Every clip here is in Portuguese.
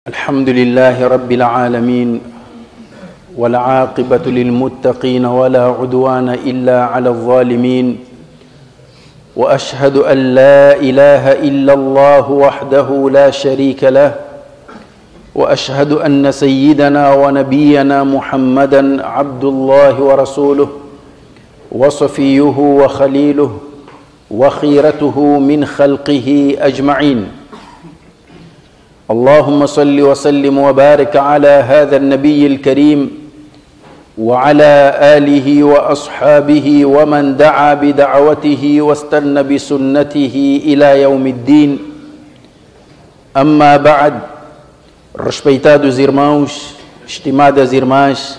الحمد لله رب العالمين والعاقبة للمتقين ولا عدوان إلا على الظالمين وأشهد أن لا إله إلا الله وحده لا شريك له وأشهد أن سيدنا ونبينا محمدا عبد الله ورسوله وصفيه وخليله وخيرته من خلقه أجمعين. اللهم صل وسلم وبارك على هذا النبي الكريم وعلى آله وأصحابه ومن دعا بدعوته واستنى بسنته إلى يوم الدين. أما بعد, respeitados irmãos, estimadas irmãs,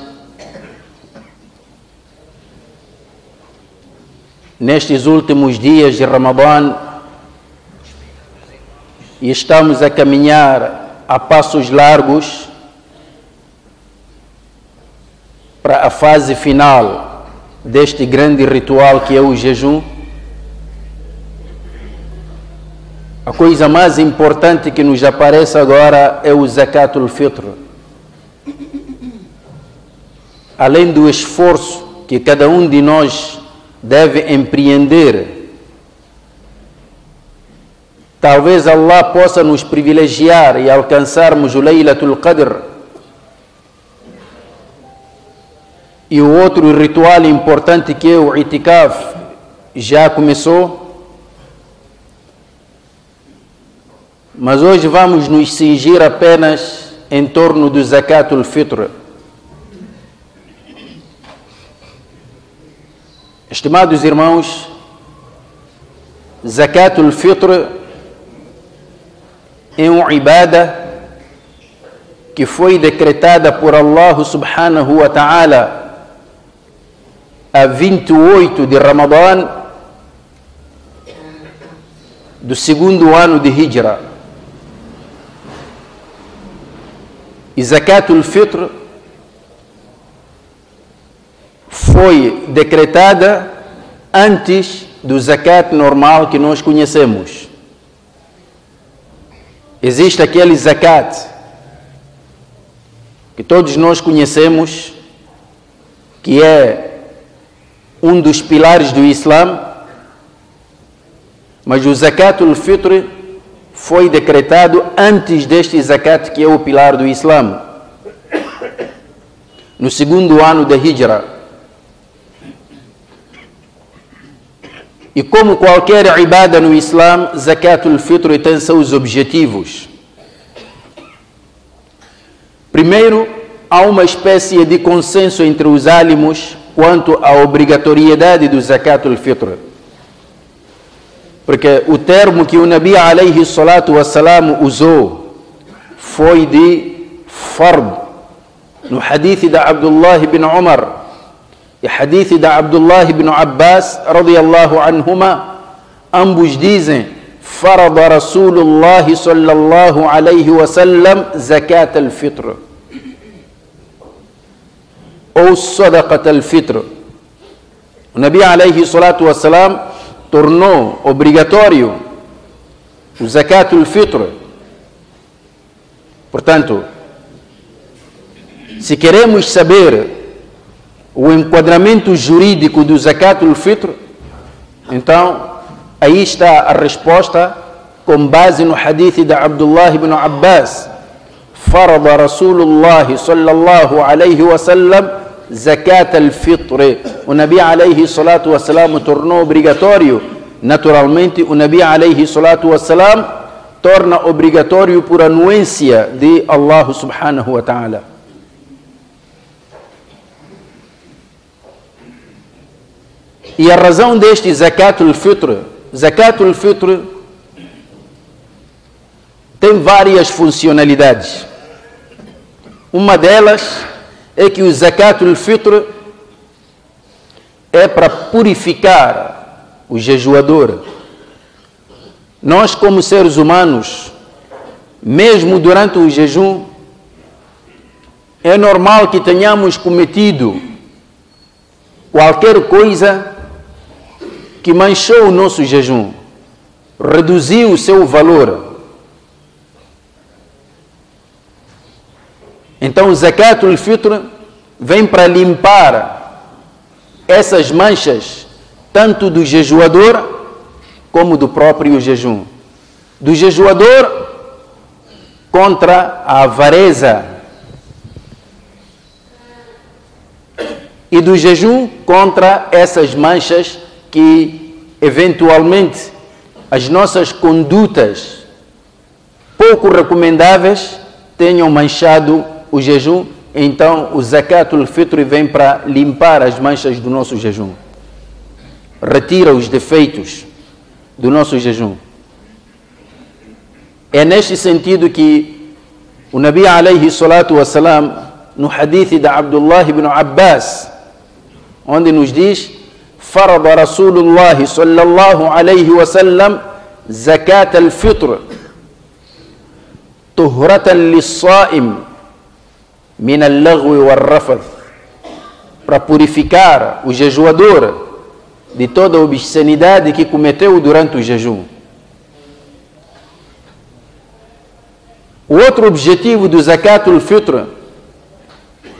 nestes últimos dias de Ramadã, e estamos a caminhar a passos largos para a fase final deste grande ritual que é o jejum. A coisa mais importante que nos aparece agora é o Zakatul Fitr. Além do esforço que cada um de nós deve empreender, talvez Allah possa nos privilegiar e alcançarmos o Laylatul Qadr. E o outro ritual importante que é o Itikaf já começou. Mas hoje vamos nos cingir apenas em torno do Zakatul Fitr. Estimados irmãos, Zakatul Fitr é uma ibada que foi decretada por Allah subhanahu wa ta'ala a 28 de Ramadã do segundo ano de Hijra. E Zakatul Fitr foi decretada antes do Zakat normal que nós conhecemos. Existe aquele Zakat que todos nós conhecemos, que é um dos pilares do Islã, mas o Zakatul Fitr foi decretado antes deste Zakat, que é o pilar do Islã, no segundo ano da Hijra. E como qualquer ibada no Islã, Zakatul Fitr tem seus objetivos. Primeiro, há uma espécie de consenso entre os álimos quanto à obrigatoriedade do Zakatul Fitr. Porque o termo que o Nabi alayhi salatu wassalam usou foi de fard. No hadith da Abdullah ibn Umar e hadith da Abdullah ibn Abbas radiyallahu anhuma, ambos dizem: farada Rasulullah sallallahu alayhi wasallam zakat al-fitr ou sadaqat al-fitr. O Nabi alayhi salatu wassalam tornou obrigatório o zakat al-fitr. Portanto, se queremos saber o enquadramento jurídico do Zakatul Fitr, então aí está a resposta com base no hadith da Abdullah ibn Abbas: farada Rasulullah sallallahu alayhi wa sallam zakat al-fitr. O Nabi alayhi salatu wassalam tornou obrigatório. Naturalmente, o Nabi alayhi salatu wassalam torna obrigatório por anuência de Allah subhanahu wa ta'ala. E a razão deste Zakatul Fitr tem várias funcionalidades. Uma delas é que o Zakatul Fitr é para purificar o jejuador. Nós, como seres humanos, mesmo durante o jejum, é normal que tenhamos cometido qualquer coisa que manchou o nosso jejum, reduziu o seu valor. Então o Zakatul Fitr vem para limpar essas manchas, tanto do jejuador como do próprio jejum. Do jejuador contra a avareza e do jejum contra essas manchas que eventualmente as nossas condutas pouco recomendáveis tenham manchado o jejum. Então o Zakatul Fitr vem para limpar as manchas do nosso jejum, retira os defeitos do nosso jejum. É neste sentido que o Nabi alayhi salatu wassalam, no hadith de Abdullah ibn Abbas, onde nos diz: farada Rasulullah sallallahu alayhi wasallam zakat al-fitr tuhratan lis-sa'im min al-laghwi wal-rafath, para purificar o jejuador de toda a obscenidade que cometeu durante o jejum. O outro objetivo do Zakatul Fitr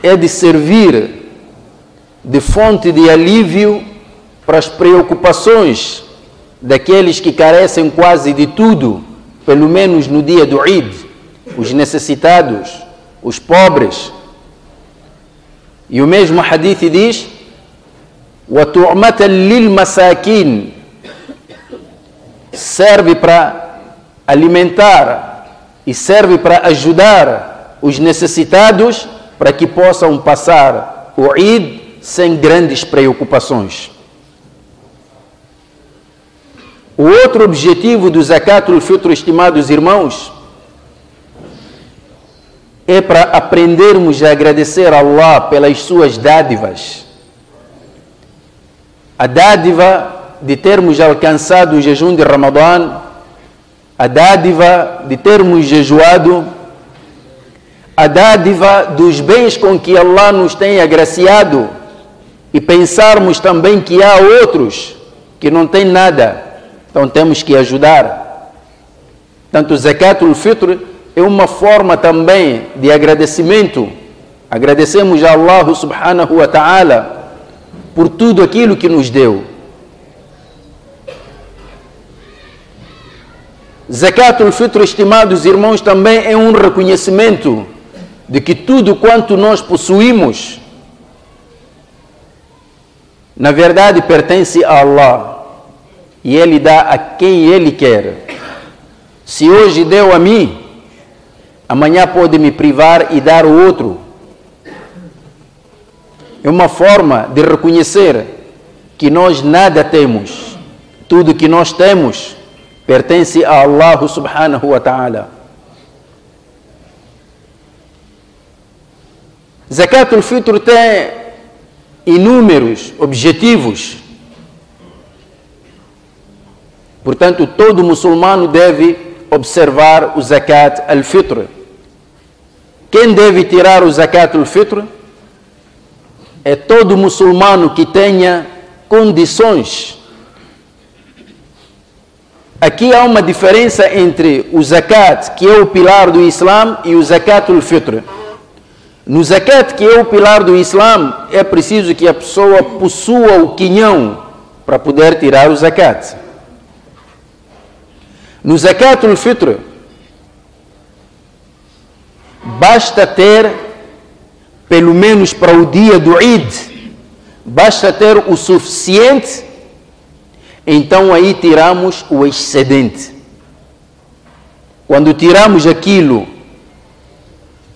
é de servir de fonte de alívio para as preocupações daqueles que carecem quase de tudo, pelo menos no dia do Eid, os necessitados, os pobres. E o mesmo hadith diz: وَتُعْمَةً لِلْمَسَاكِينَ, serve para alimentar e serve para ajudar os necessitados para que possam passar o Eid sem grandes preocupações. O outro objetivo do Zakatul Fitr, estimados irmãos, é para aprendermos a agradecer a Allah pelas suas dádivas. A dádiva de termos alcançado o jejum de Ramadã, a dádiva de termos jejuado, a dádiva dos bens com que Allah nos tem agraciado, e pensarmos também que há outros que não têm nada, então temos que ajudar. Tanto o Zakatul Fitr é uma forma também de agradecimento. Agradecemos a Allah subhanahu wa ta'ala por tudo aquilo que nos deu. Zakatul Fitr, estimados irmãos, também é um reconhecimento de que tudo quanto nós possuímos, na verdade, pertence a Allah, e Ele dá a quem Ele quer. Se hoje deu a mim, amanhã pode me privar e dar o outro. É uma forma de reconhecer que nós nada temos. Tudo que nós temos pertence a Allah subhanahu wa ta'ala. Zakatul Fitr tem inúmeros objetivos. Portanto, todo muçulmano deve observar o Zakat al-Fitr. Quem deve tirar o Zakat al-Fitr? É todo muçulmano que tenha condições. Aqui há uma diferença entre o Zakat, que é o pilar do Islã, e o Zakat al-Fitr. No Zakat, que é o pilar do Islã, é preciso que a pessoa possua o quinhão para poder tirar o Zakat. No Zakatul Fitr, basta ter, pelo menos para o dia do Eid, basta ter o suficiente, então aí tiramos o excedente. Quando tiramos aquilo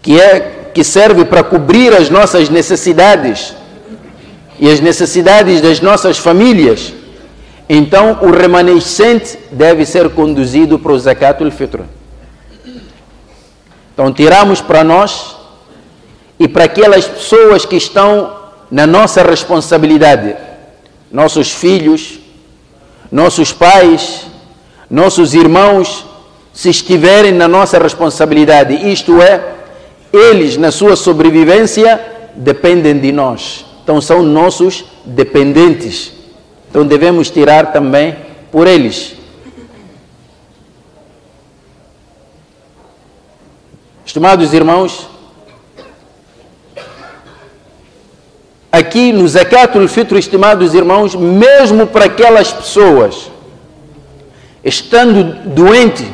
que serve para cobrir as nossas necessidades e as necessidades das nossas famílias, então o remanescente deve ser conduzido para o Zakatul Fitr. Então tiramos para nós e para aquelas pessoas que estão na nossa responsabilidade, nossos filhos, nossos pais, nossos irmãos, se estiverem na nossa responsabilidade, isto é, eles na sua sobrevivência dependem de nós, então são nossos dependentes. Então devemos tirar também por eles. Estimados irmãos, aqui no Zakatul Fitr, estimados irmãos, mesmo para aquelas pessoas estando doentes,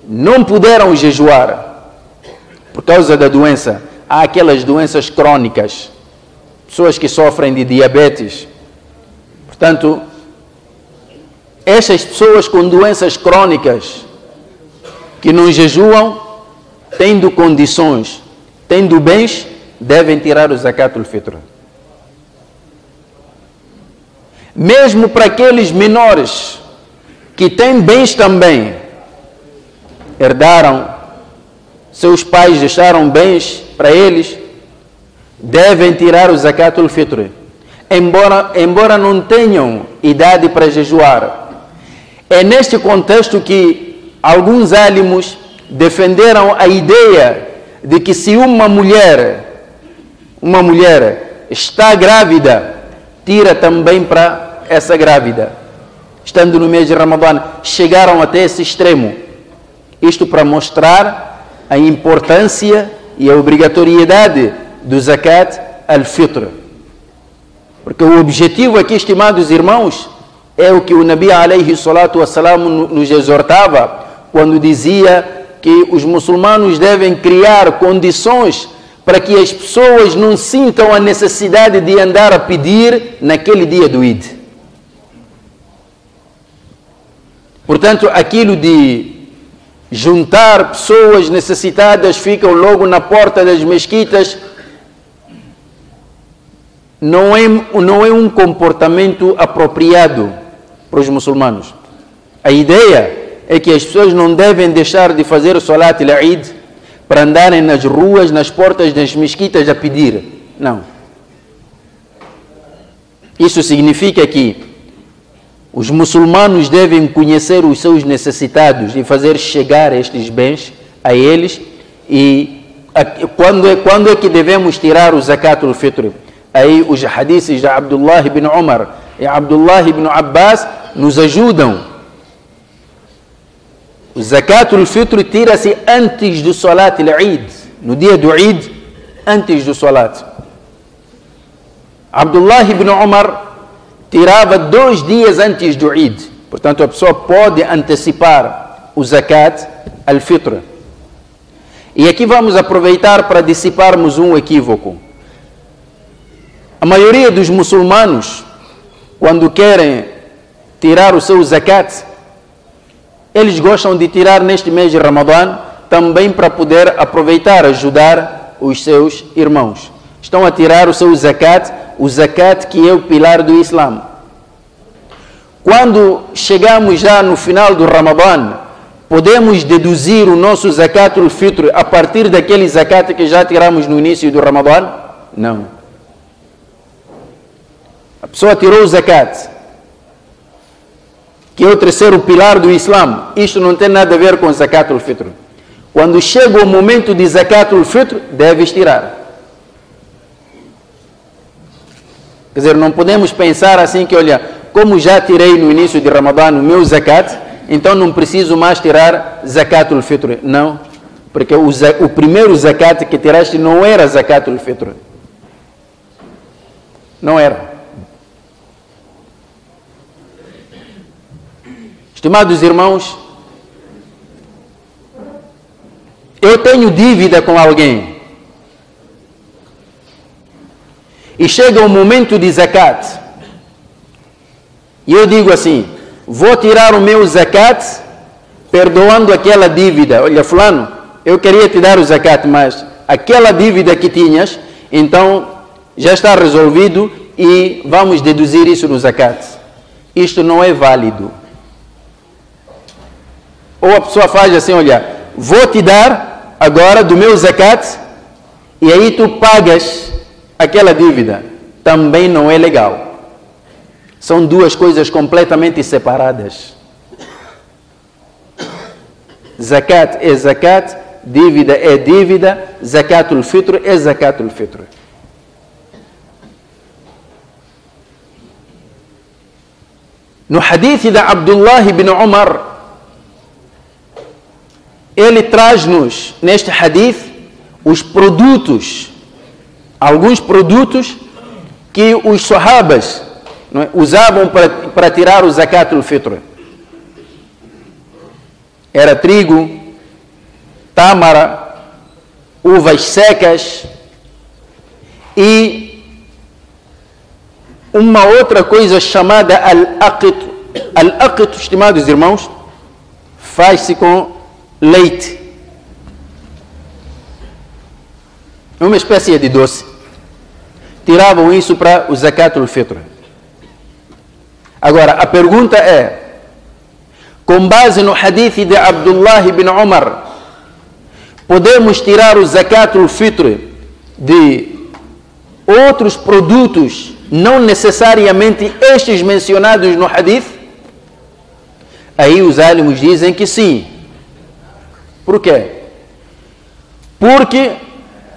não puderam jejuar por causa da doença. Há aquelas doenças crônicas, pessoas que sofrem de diabetes. Portanto, essas pessoas com doenças crônicas que não jejuam, tendo condições, tendo bens, devem tirar o Zakatul Fitr. Mesmo para aqueles menores que têm bens também, herdaram, seus pais deixaram bens para eles, devem tirar o Zakatul Fitr, embora não tenham idade para jejuar. É neste contexto que alguns álimos defenderam a ideia de que se uma mulher está grávida, tira também para essa grávida, estando no mês de Ramadã. Chegaram até esse extremo. Isto para mostrar a importância e a obrigatoriedade do Zakat al-Fitr. Porque o objetivo aqui, estimados irmãos, é o que o Nabi alayhi salatu wassalam nos exortava quando dizia que os muçulmanos devem criar condições para que as pessoas não sintam a necessidade de andar a pedir naquele dia do Eid. Portanto, aquilo de juntar pessoas necessitadas, ficam logo na porta das mesquitas, não é um comportamento apropriado para os muçulmanos. A ideia é que as pessoas não devem deixar de fazer o Salat al-Eid para andarem nas ruas, nas portas das mesquitas a pedir. Não. Isso significa que os muçulmanos devem conhecer os seus necessitados e fazer chegar estes bens a eles. E quando é que devemos tirar o Zakatul Fitr? Aí os hadiths de Abdullah ibn Umar e Abdullah ibn Abbas nos ajudam. O Zakatul Fitr tira-se antes do Salat al-Eid, no dia do Eid, antes do Salat. Abdullah ibn Umar tirava 2 dias antes do Eid. Portanto, a pessoa pode antecipar o Zakat al-Fitr. E aqui vamos aproveitar para dissiparmos um equívoco. A maioria dos muçulmanos, quando querem tirar o seu Zakat, eles gostam de tirar neste mês de Ramadã também para poder aproveitar, ajudar os seus irmãos. Estão a tirar o seu Zakat, o Zakat que é o pilar do Islã. Quando chegamos já no final do Ramadã, podemos deduzir o nosso Zakatul Fitr a partir daquele Zakat que já tiramos no início do Ramadã? Não. A pessoa tirou o Zakat, que é o terceiro pilar do Islã. Isto não tem nada a ver com Zakatul Fitr. Quando chega o momento de Zakatul Fitr, deves tirar. Quer dizer, não podemos pensar assim que, olha, como já tirei no início de Ramadã o meu Zakat, então não preciso mais tirar Zakatul Fitr. Não, porque o primeiro Zakat que tiraste não era Zakatul Fitr. Não era. Estimados irmãos, eu tenho dívida com alguém e chega o momento de Zakat e eu digo assim, vou tirar o meu Zakat perdoando aquela dívida. Olha, fulano, eu queria te dar o Zakat, mas aquela dívida que tinhas, então já está resolvido e vamos deduzir isso no Zakat. Isto não é válido. Ou a pessoa faz assim, olha, vou te dar agora do meu Zakat e aí tu pagas aquela dívida. Também não é legal. São duas coisas completamente separadas. Zakat é Zakat, dívida é dívida, Zakatul Fitr é Zakatul Fitr. No hadith de Abdullah ibn Umar, ele traz-nos, neste hadith, os produtos, alguns produtos que os sahabas, não é, usavam para tirar o zakat al-fitr. Era trigo, tâmara, uvas secas e uma outra coisa chamada al-aqit. Al-aqit, estimados irmãos, faz-se com leite. É uma espécie de doce. Tiravam isso para o zakat al-fitr. Agora, a pergunta é, com base no hadith de Abdullah ibn Umar, podemos tirar o zakat al-fitr de outros produtos, não necessariamente estes mencionados no hadith? Aí os álimos dizem que sim. Por quê? Porque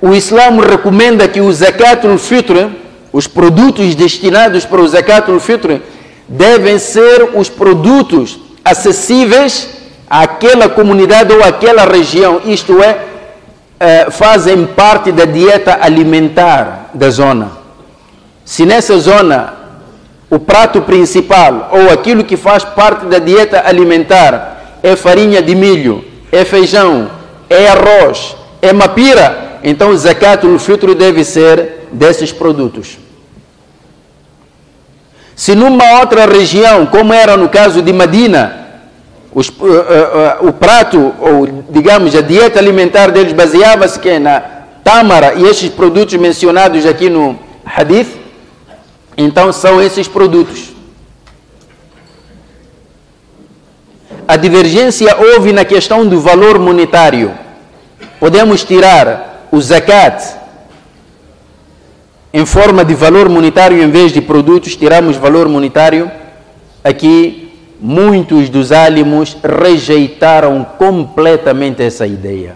o Islã recomenda que o zakat al-fitr, os produtos destinados para o zakat al-fitr, devem ser os produtos acessíveis àquela comunidade ou àquela região, isto é, fazem parte da dieta alimentar da zona. Se nessa zona o prato principal ou aquilo que faz parte da dieta alimentar é farinha de milho, é feijão, é arroz, é mapira, então o zakat al-fitr deve ser desses produtos. Se numa outra região, como era no caso de Medina, o prato, ou digamos, a dieta alimentar deles baseava-se na tâmara e estes produtos mencionados aqui no hadith, então são esses produtos. A divergência houve na questão do valor monetário. Podemos tirar o zakat em forma de valor monetário em vez de produtos, tiramos valor monetário. Aqui muitos dos álimos rejeitaram completamente essa ideia.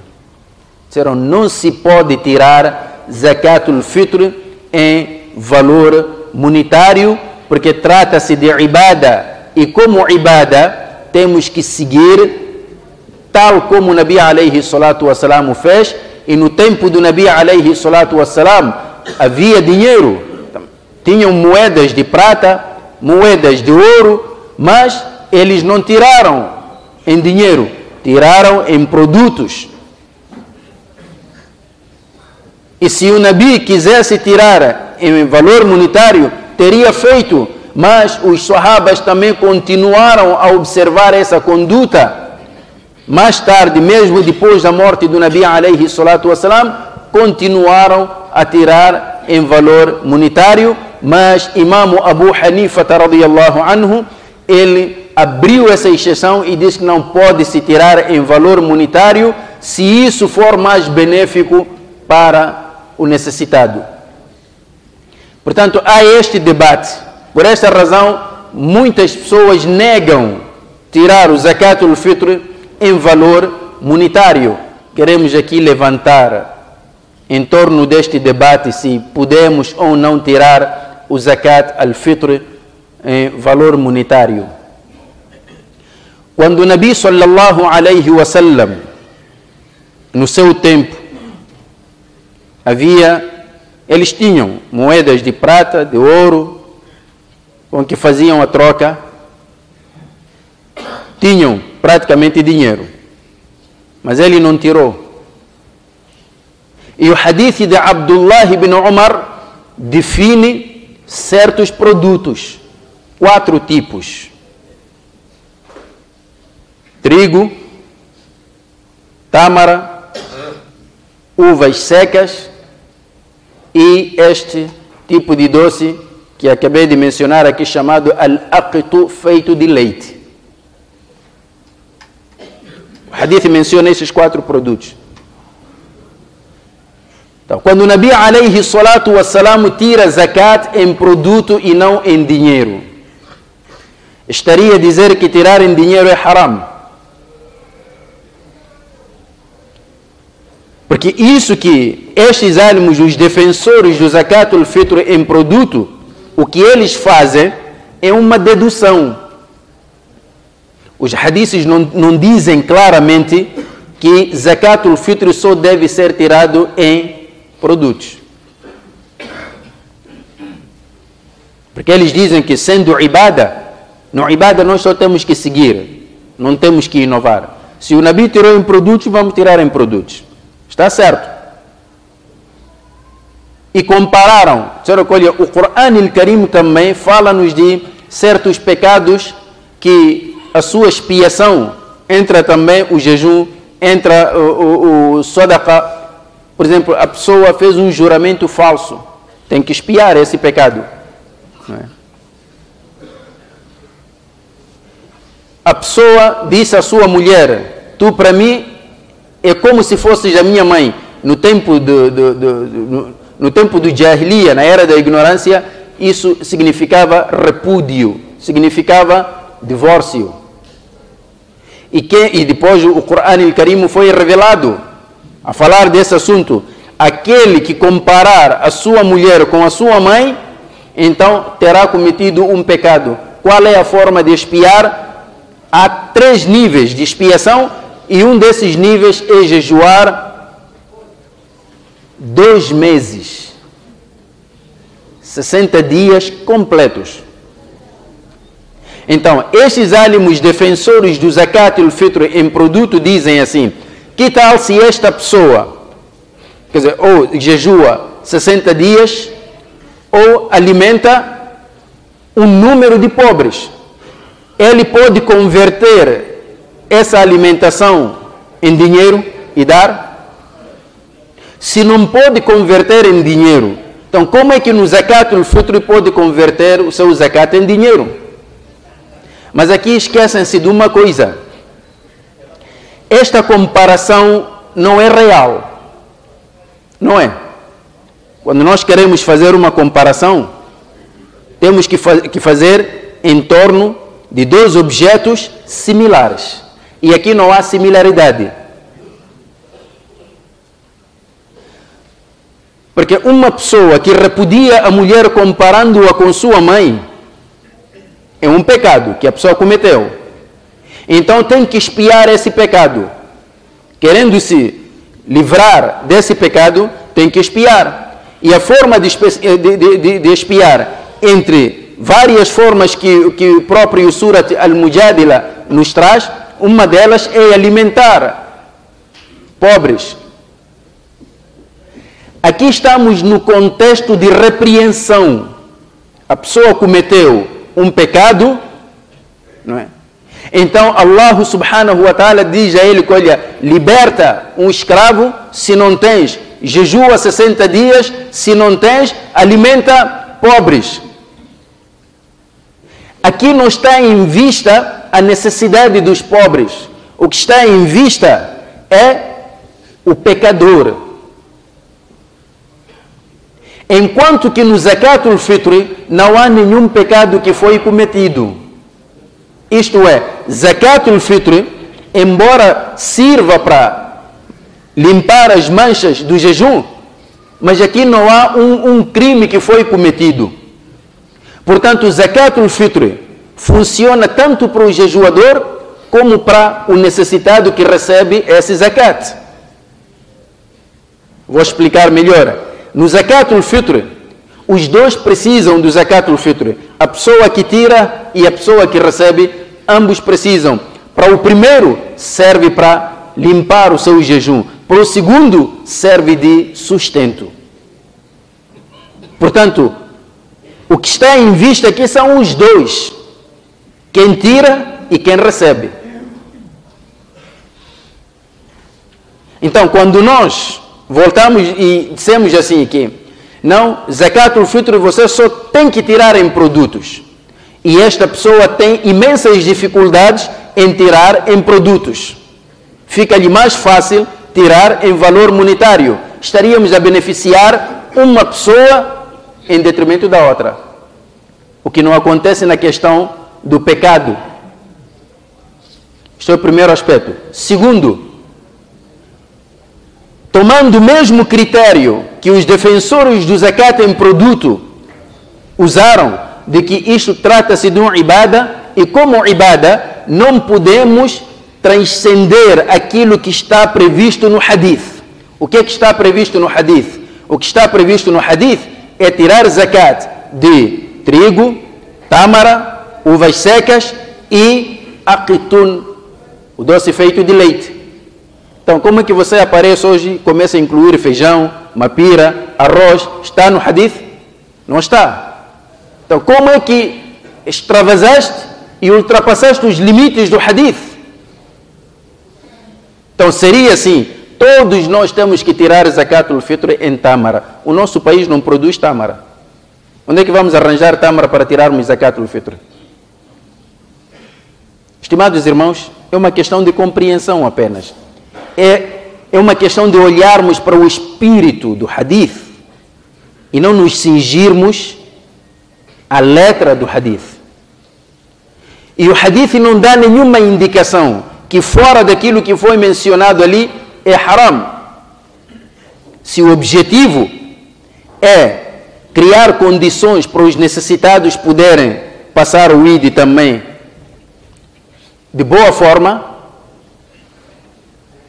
Disseram, não se pode tirar zakat al-fitr em valor monetário, porque trata-se de ibada, e como ibada temos que seguir tal como o Nabi alayhi salatu wassalam fez, e no tempo do Nabi alayhi salatu wassalam havia dinheiro, tinham moedas de prata, moedas de ouro, mas eles não tiraram em dinheiro, tiraram em produtos. E se o Nabi quisesse tirar em valor monetário, teria feito, mas os sahabas também continuaram a observar essa conduta. Mais tarde, mesmo depois da morte do Nabi alayhi salatu wassalam, continuaram a tirar em valor monetário, mas Imam Abu Hanifa radiyallahu anhu, ele abriu essa exceção e disse que não pode se tirar em valor monetário se isso for mais benéfico para o necessitado. Portanto, há este debate. Por esta razão, muitas pessoas negam tirar o zakat al-fitr em valor monetário. Queremos aqui levantar em torno deste debate se podemos ou não tirar o zakat al-fitr em valor monetário. Quando o Nabi sallallahu alayhi wa sallam, no seu tempo, eles tinham moedas de prata, de ouro, com que faziam a troca, tinham praticamente dinheiro, mas ele não tirou. E o hadith de Abdullah ibn Umar define certos produtos, 4 tipos: trigo, tâmara, uvas secas e este tipo de doce que acabei de mencionar aqui, chamado al-aqtu, feito de leite. O hadith menciona esses 4 produtos. Então, quando o Nabi alayhi salatu wassalam tira zakat em produto e não em dinheiro, estaria a dizer que tirar em dinheiro é haram. Porque isso que estes álimos, os defensores do zakat al-fitr em produto, o que eles fazem é uma dedução. Os hadiths não dizem claramente que zakat al-fitr só deve ser tirado em produtos. Porque eles dizem que sendo ibada, no ibada nós só temos que seguir, não temos que inovar. Se o Nabi tirou em produtos, vamos tirar em produtos. Está certo. E compararam, olha, o Corão Al-Karim também fala-nos de certos pecados que a sua expiação entra também o jejum, entra o sadaqa. Por exemplo, a pessoa fez um juramento falso, tem que expiar esse pecado. Não é? A pessoa disse à sua mulher: tu para mim é como se fosses a minha mãe. No tempo do Jahiliya, na era da ignorância, isso significava repúdio, significava divórcio. E depois o Corão Al-Karim foi revelado a falar desse assunto. Aquele que comparar a sua mulher com a sua mãe, então terá cometido um pecado. Qual é a forma de expiar? Há 3 níveis de expiação e um desses níveis é jejuar 2 meses, 60 dias completos. Então, estes álimos defensores do Zakat al-Fitr em produto dizem assim: que tal se esta pessoa, quer dizer, ou jejua 60 dias, ou alimenta um número de pobres? Ele pode converter essa alimentação em dinheiro e dar? Se não pode converter em dinheiro, então como é que no Zakat al-Fitr pode converter o seu Zakat em dinheiro? Mas aqui esquecem-se de uma coisa: esta comparação não é real. Não é. Quando nós queremos fazer uma comparação, temos que fazer em torno de 2 objetos similares. E aqui não há similaridade. Porque uma pessoa que repudia a mulher comparando-a com sua mãe, é um pecado que a pessoa cometeu. Então tem que expiar esse pecado. Querendo-se livrar desse pecado, tem que expiar. E a forma de expiar, entre várias formas que o próprio Surat Al-Mujadila nos traz, uma delas é alimentar pobres. Aqui estamos no contexto de repreensão. A pessoa cometeu um pecado, não é? Então Allah subhanahu wa ta'ala diz a ele: olha, liberta um escravo se não tens, jejua 60 dias se não tens, alimenta pobres. Aqui não está em vista a necessidade dos pobres. O que está em vista é o pecador. Enquanto que no Zakat al-Fitr não há nenhum pecado que foi cometido. Isto é, Zakat al-Fitr, embora sirva para limpar as manchas do jejum, mas aqui não há um crime que foi cometido. Portanto, o Zakat al-Fitr funciona tanto para o jejuador como para o necessitado que recebe esse Zakat. Vou explicar melhor. No Zakat al-Fitr, os dois precisam do Zakat al-Fitr. A pessoa que tira e a pessoa que recebe, ambos precisam. Para o primeiro, serve para limpar o seu jejum. Para o segundo, serve de sustento. Portanto, o que está em vista aqui são os dois. Quem tira e quem recebe. Então, quando nós voltamos e dissemos assim que não, Zakat al-Fitr você só tem que tirar em produtos. E esta pessoa tem imensas dificuldades em tirar em produtos. Fica-lhe mais fácil tirar em valor monetário. Estaríamos a beneficiar uma pessoa em detrimento da outra. O que não acontece na questão do pecado. Este é o primeiro aspecto. Segundo, tomando o mesmo critério que os defensores do Zakat em produto usaram, de que isto trata-se de um ibada, e como ibada não podemos transcender aquilo que está previsto no hadith. O que é que está previsto no hadith? O que está previsto no hadith é tirar zakat de trigo, tâmara, uvas secas e aqitun, o doce feito de leite. Então, como é que você aparece hoje e começa a incluir feijão, mapira, arroz? Está no hadith? Não está. Então, como é que extravasaste e ultrapassaste os limites do hadith? Então, seria assim, todos nós temos que tirar zakatul fitr em tâmara. O nosso país não produz tâmara. Onde é que vamos arranjar tâmara para tirarmos zakatul fitr? Estimados irmãos, é uma questão de compreensão apenas. É uma questão de olharmos para o espírito do hadith e não nos cingirmos à letra do hadith. E o hadith não dá nenhuma indicação que fora daquilo que foi mencionado ali é haram. Se o objetivo é criar condições para os necessitados poderem passar o Eid também de boa forma,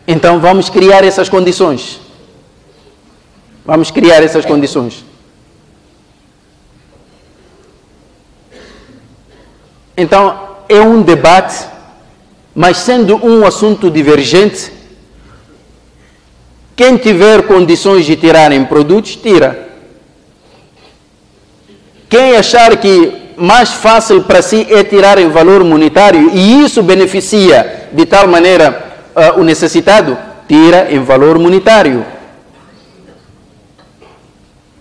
então vamos criar essas condições. Vamos criar essas condições. Então, é um debate, mas sendo um assunto divergente, quem tiver condições de tirar em produtos, tira. Quem achar que mais fácil para si é tirar em valor monetário e isso beneficia de tal maneira o necessitado, tira em valor monetário.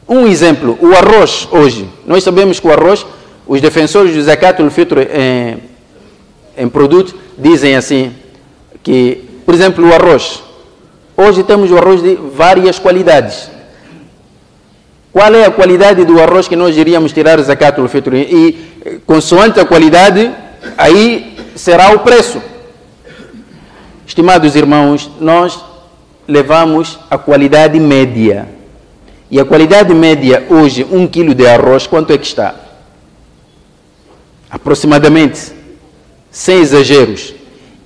Um exemplo, o arroz hoje. Nós sabemos que o arroz, os defensores do zakatul fitr em produto dizem assim, que, por exemplo, o arroz. Hoje temos o arroz de várias qualidades. Qual é a qualidade do arroz que nós iríamos tirar zakatul fitr? E consoante a qualidade, aí será o preço. Estimados irmãos, nós levamos a qualidade média. E a qualidade média hoje, 1 quilo de arroz, quanto é que está? Aproximadamente, sem exageros,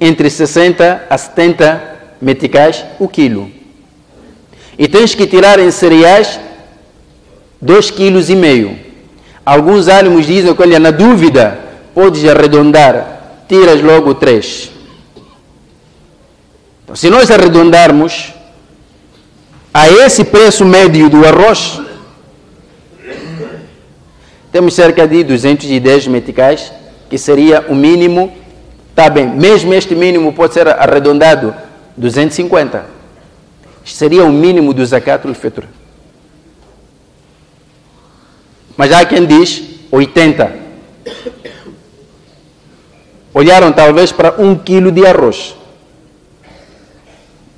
entre 60 a 70 meticais o quilo. E tens que tirar em cereais 2,5 kg. Alguns ânimos dizem que, olha, na dúvida, podes arredondar, tiras logo 3. Então, se nós arredondarmos a esse preço médio do arroz, temos cerca de 210 meticais, que seria o mínimo. Está bem, mesmo este mínimo pode ser arredondado 250. Seria o mínimo do zakatul fitr. Mas há quem diz 80. Olharam talvez para 1 quilo de arroz.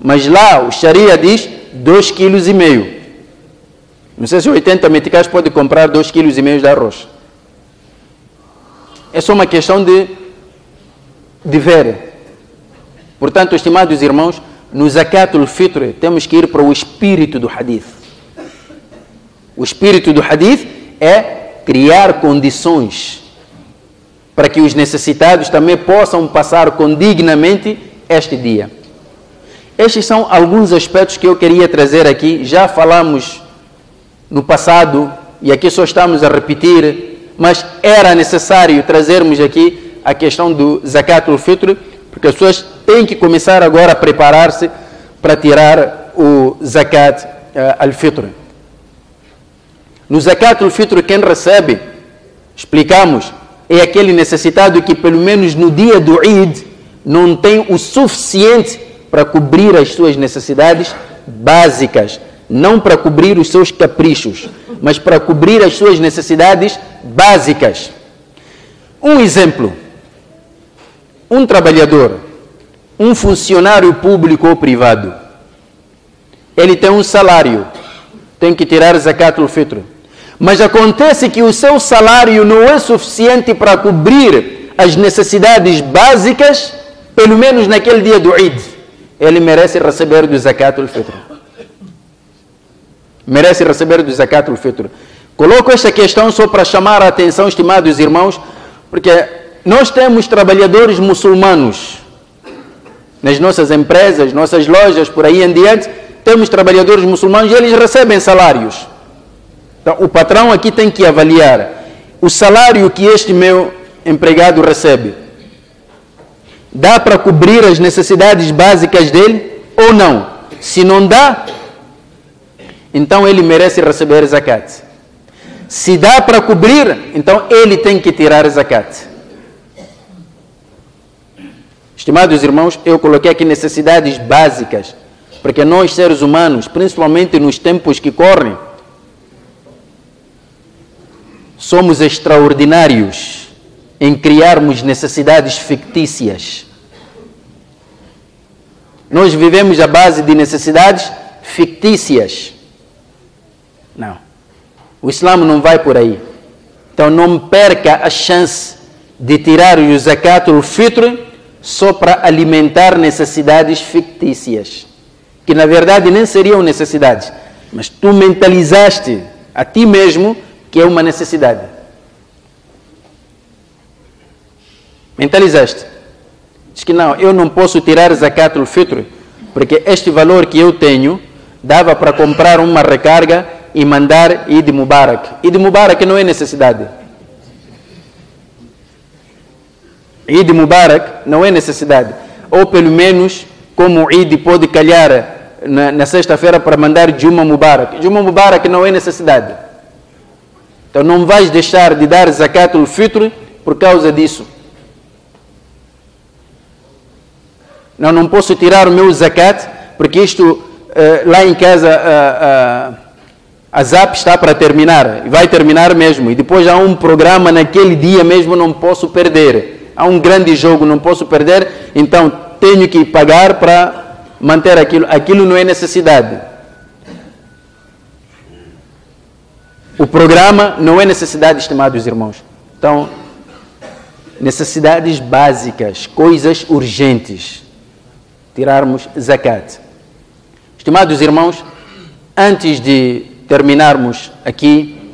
Mas lá o Sharia diz 2,5 kg. Não sei se 80 meticais pode comprar 2,5 kg de arroz. É só uma questão de ver. Portanto, estimados irmãos, no zakatul fitr temos que ir para o espírito do hadith. O espírito do hadith é criar condições para que os necessitados também possam passar condignamente este dia. Estes são alguns aspectos que eu queria trazer aqui. Já falamos no passado e aqui só estamos a repetir, mas era necessário trazermos aqui a questão do zakatul fitr, porque as pessoas têm que começar agora a preparar-se para tirar o zakat al-fitr. No zakatul fitr, quem recebe, explicamos, é aquele necessitado que pelo menos no dia do Eid não tem o suficiente para cobrir as suas necessidades básicas, não para cobrir os seus caprichos, mas para cobrir as suas necessidades básicas. Um exemplo, um trabalhador, um funcionário público ou privado, ele tem um salário, tem que tirar zakatul fitr, mas acontece que o seu salário não é suficiente para cobrir as necessidades básicas, pelo menos naquele dia do Eid. Ele merece receber do zakatul fitr. Merece receber do zakatul fitr. Coloco esta questão só para chamar a atenção, estimados irmãos, porque nós temos trabalhadores muçulmanos nas nossas empresas, nossas lojas, por aí em diante, temos trabalhadores muçulmanos e eles recebem salários. Então, o patrão aqui tem que avaliar. o salário que este meu empregado recebe dá para cobrir as necessidades básicas dele ou não? Se não dá, então ele merece receber zakat. Se dá para cobrir, então ele tem que tirar zakat. Estimados irmãos, eu coloquei aqui necessidades básicas, porque nós seres humanos, principalmente nos tempos que correm, somos extraordinários em criarmos necessidades fictícias. Nós vivemos à base de necessidades fictícias. Não. O Islã não vai por aí. Então não perca a chance de tirar o zakat al-fitr só para alimentar necessidades fictícias, que na verdade nem seriam necessidades, mas tu mentalizaste a ti mesmo que é uma necessidade. Mentalizaste. Diz que não, eu não posso tirar zakat al-fitr, porque este valor que eu tenho dava para comprar uma recarga e mandar Eid Mubarak. Eid Mubarak não é necessidade. Eid Mubarak não é necessidade. Ou pelo menos, como o Eid pode calhar na sexta-feira para mandar Juma Mubarak. Juma Mubarak não é necessidade. Então não vais deixar de dar zakat al-fitr por causa disso. Não posso tirar o meu zakat, porque isto lá em casa a ZAP está para terminar, e vai terminar mesmo, e depois há um programa naquele dia mesmo, não posso perder. Há um grande jogo, não posso perder, então tenho que pagar para manter aquilo. Aquilo não é necessidade. O programa não é necessidade, estimados irmãos. Então, necessidades básicas, coisas urgentes. Tirarmos zakat. Estimados irmãos, antes de terminarmos aqui,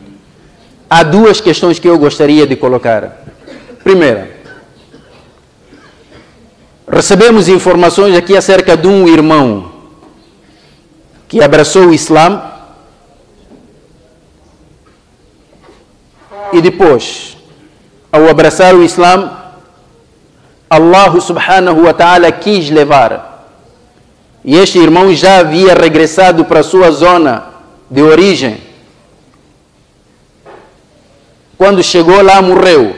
há duas questões que eu gostaria de colocar. Primeira, recebemos informações aqui acerca de um irmão que abraçou o Islã e depois, ao abraçar o Islã, Allah subhanahu wa ta'ala quis levar. E este irmão já havia regressado para a sua zona de origem. Quando chegou lá, morreu.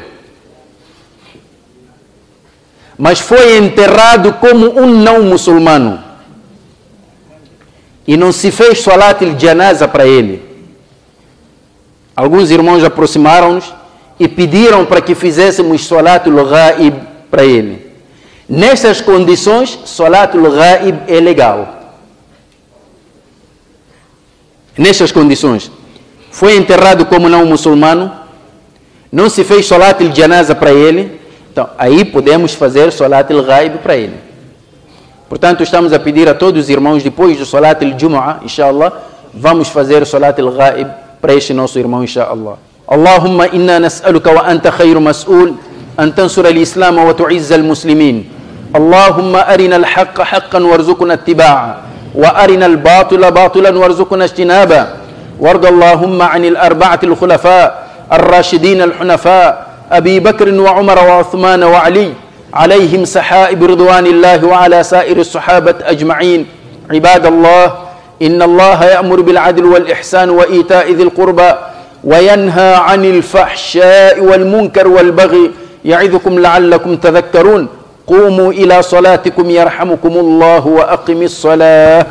Mas foi enterrado como um não muçulmano. E não se fez salat al-janaza para ele. Alguns irmãos aproximaram-nos e pediram para que fizéssemos salat al-ghaib para ele. Nessas condições, salat al-ghaib é legal. Nessas condições, foi enterrado como não muçulmano, não se fez salat al-janaza para ele, então aí podemos fazer salat al-ghaib para ele. Portanto, estamos a pedir a todos os irmãos, depois do salat al-jumu'ah, inshallah, vamos fazer salat al-ghaib para este nosso irmão, inshallah. Allahumma inna nas'aluka wa anta khayru mas'ul أن تنصر الإسلام وتعز المسلمين. اللهم أرنا الحق حقا وارزقنا اتباعه وأرنا الباطل باطلا وارزقنا اجتنابه. وارض اللهم عن الأربعة الخلفاء الراشدين الحنفاء أبي بكر وعمر وعثمان وعلي عليهم سحائب رضوان الله وعلى سائر الصحابة أجمعين. عباد الله، إن الله يأمر بالعدل والإحسان وإيتاء ذي القربى وينهى عن الفحشاء والمنكر والبغي يعظكم لعلكم تذكرون. قوموا إلى صلاتكم يرحمكم الله وأقم الصلاة.